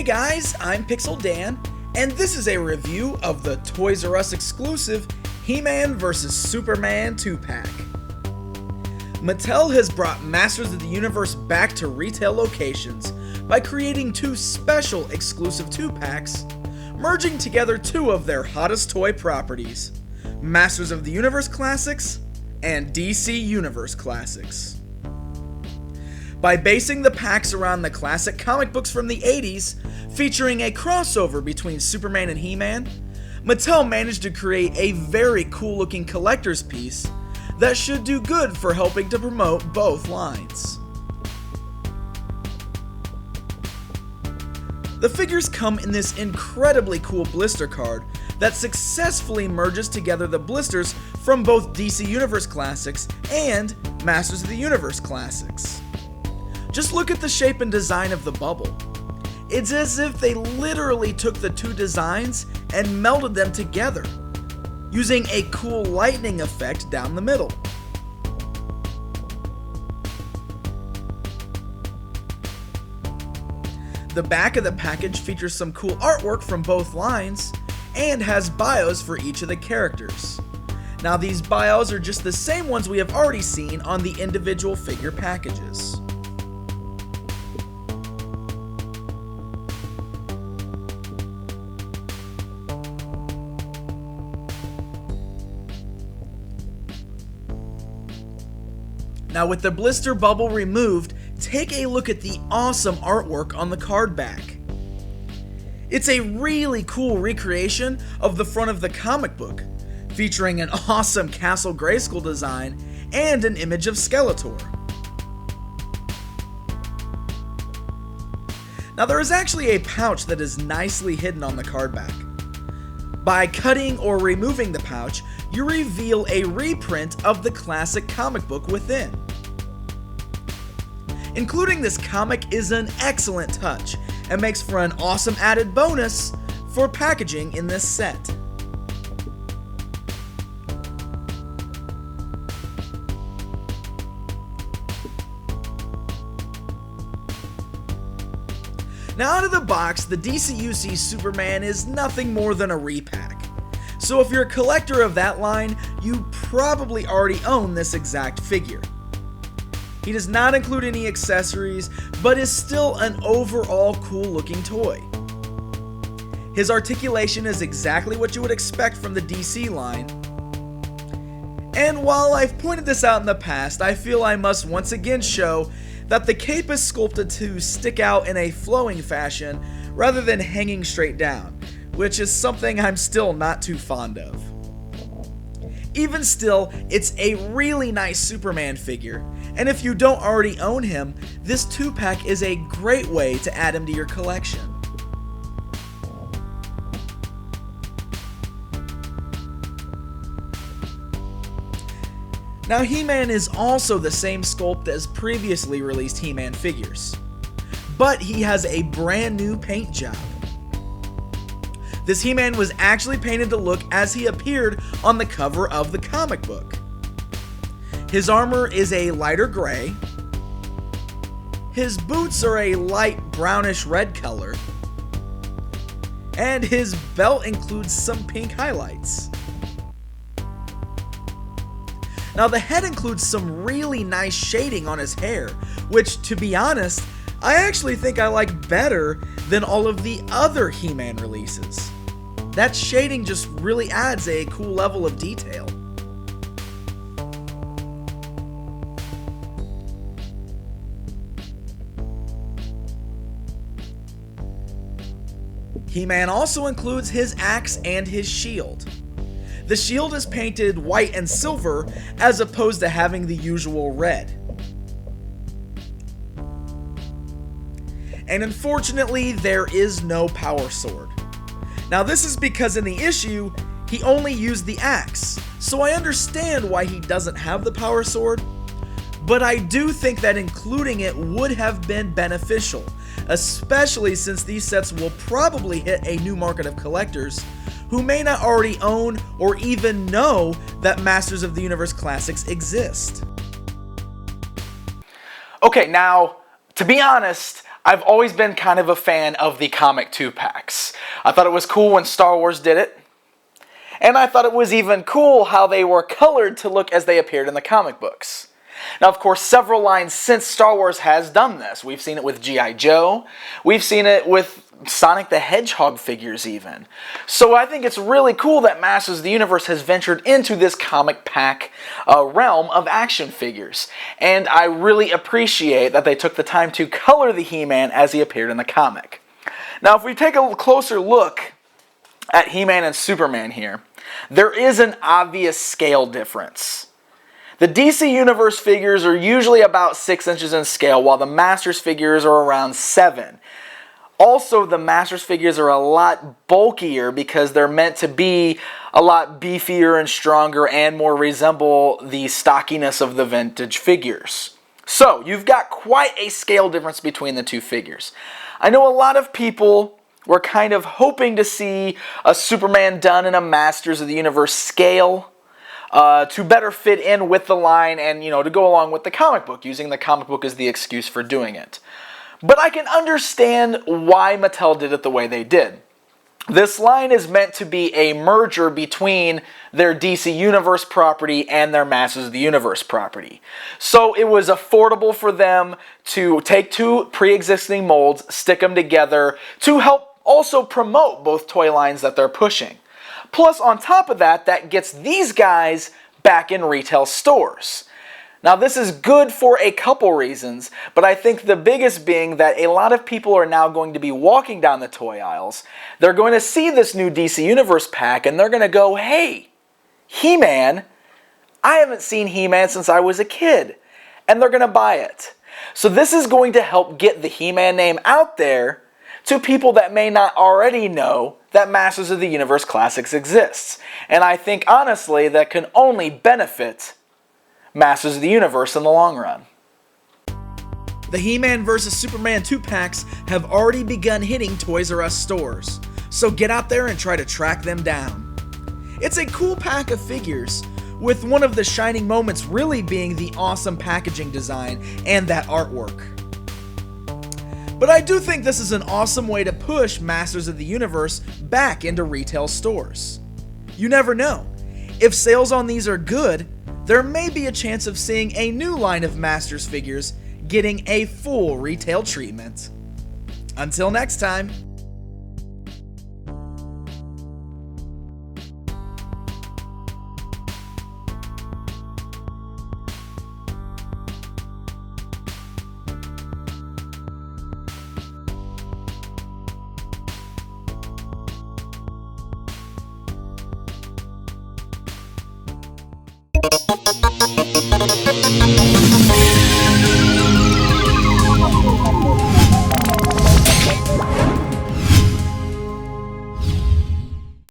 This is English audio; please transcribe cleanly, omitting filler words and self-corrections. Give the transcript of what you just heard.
guys, I'm Pixel Dan, and this is a review of the Toys R Us exclusive He-Man vs. Superman 2-pack. Mattel has brought Masters of the Universe back to retail locations by creating two special exclusive 2-packs, merging together two of their hottest toy properties, Masters of the Universe Classics and DC Universe Classics. By basing the packs around the classic comic books from the 80s, featuring a crossover between Superman and He-Man, Mattel managed to create a very cool looking collector's piece that should do good for helping to promote both lines. The figures come in this incredibly cool blister card that successfully merges together the blisters from both DC Universe Classics and Masters of the Universe Classics. Just look at the shape and design of the bubble. It's as if they literally took the two designs and melded them together, using a cool lightning effect down the middle. The back of the package features some cool artwork from both lines and has bios for each of the characters. Now these bios are just the same ones we have already seen on the individual figure packages. Now with the blister bubble removed, take a look at the awesome artwork on the card back. It's a really cool recreation of the front of the comic book, featuring an awesome Castle Grayskull design and an image of Skeletor. Now there is actually a pouch that is nicely hidden on the card back. By cutting or removing the pouch, you reveal a reprint of the classic comic book within. Including this comic is an excellent touch and makes for an awesome added bonus for packaging in this set. Now out of the box, the DCUC Superman is nothing more than a repack. So if you're a collector of that line, you probably already own this exact figure. He does not include any accessories, but is still an overall cool looking toy. His articulation is exactly what you would expect from the DC line. And while I've pointed this out in the past, I feel I must once again show that the cape is sculpted to stick out in a flowing fashion rather than hanging straight down, which is something I'm still not too fond of. Even still, it's a really nice Superman figure, and if you don't already own him, this 2-pack is a great way to add him to your collection. Now He-Man is also the same sculpt as previously released He-Man figures, but he has a brand new paint job. This He-Man was actually painted to look as he appeared on the cover of the comic book. His armor is a lighter gray, his boots are a light brownish red color, and his belt includes some pink highlights. Now the head includes some really nice shading on his hair, which, to be honest, I actually think I like better than all of the other He-Man releases. That shading just really adds a cool level of detail. He-Man also includes his axe and his shield. The shield is painted white and silver as opposed to having the usual red. And unfortunately, there is no power sword. Now this is because in the issue, he only used the axe, so I understand why he doesn't have the power sword, but I do think that including it would have been beneficial, especially since these sets will probably hit a new market of collectors who may not already own or even know that Masters of the Universe Classics exist. Okay, now, to be honest, I've always been kind of a fan of the comic 2-packs. I thought it was cool when Star Wars did it. And I thought it was even cool how they were colored to look as they appeared in the comic books. Now, of course, several lines since Star Wars has done this. We've seen it with G.I. Joe. We've seen it with Sonic the Hedgehog figures even. So I think it's really cool that Masters of the Universe has ventured into this comic pack realm of action figures. And I really appreciate that they took the time to color the He-Man as he appeared in the comic. Now, if we take a closer look at He-Man and Superman here, there is an obvious scale difference. The DC Universe figures are usually about 6 inches in scale, while the Masters figures are around 7. Also, the Masters figures are a lot bulkier because they're meant to be a lot beefier and stronger and more resemble the stockiness of the vintage figures. So, you've got quite a scale difference between the two figures. I know a lot of people were kind of hoping to see a Superman done in a Masters of the Universe scale to better fit in with the line and, to go along with the comic book, using the comic book as the excuse for doing it. But I can understand why Mattel did it the way they did. This line is meant to be a merger between their DC Universe property and their Masters of the Universe property. So it was affordable for them to take two pre-existing molds, stick them together to help also promote both toy lines that they're pushing. Plus, on top of that, that gets these guys back in retail stores. Now, this is good for a couple reasons, but I think the biggest being that a lot of people are now going to be walking down the toy aisles. They're going to see this new DC Universe pack, and they're going to go, hey, He-Man, I haven't seen He-Man since I was a kid. And they're going to buy it. So this is going to help get the He-Man name out there to people that may not already know that Masters of the Universe Classics exists. And I think, honestly, that can only benefit Masters of the Universe in the long run. The He-Man vs. Superman 2-packs have already begun hitting Toys R Us stores, so get out there and try to track them down. It's a cool pack of figures, with one of the shining moments really being the awesome packaging design and that artwork. But I do think this is an awesome way to push Masters of the Universe back into retail stores. You never know. If sales on these are good, there may be a chance of seeing a new line of Masters figures getting a full retail treatment. Until next time.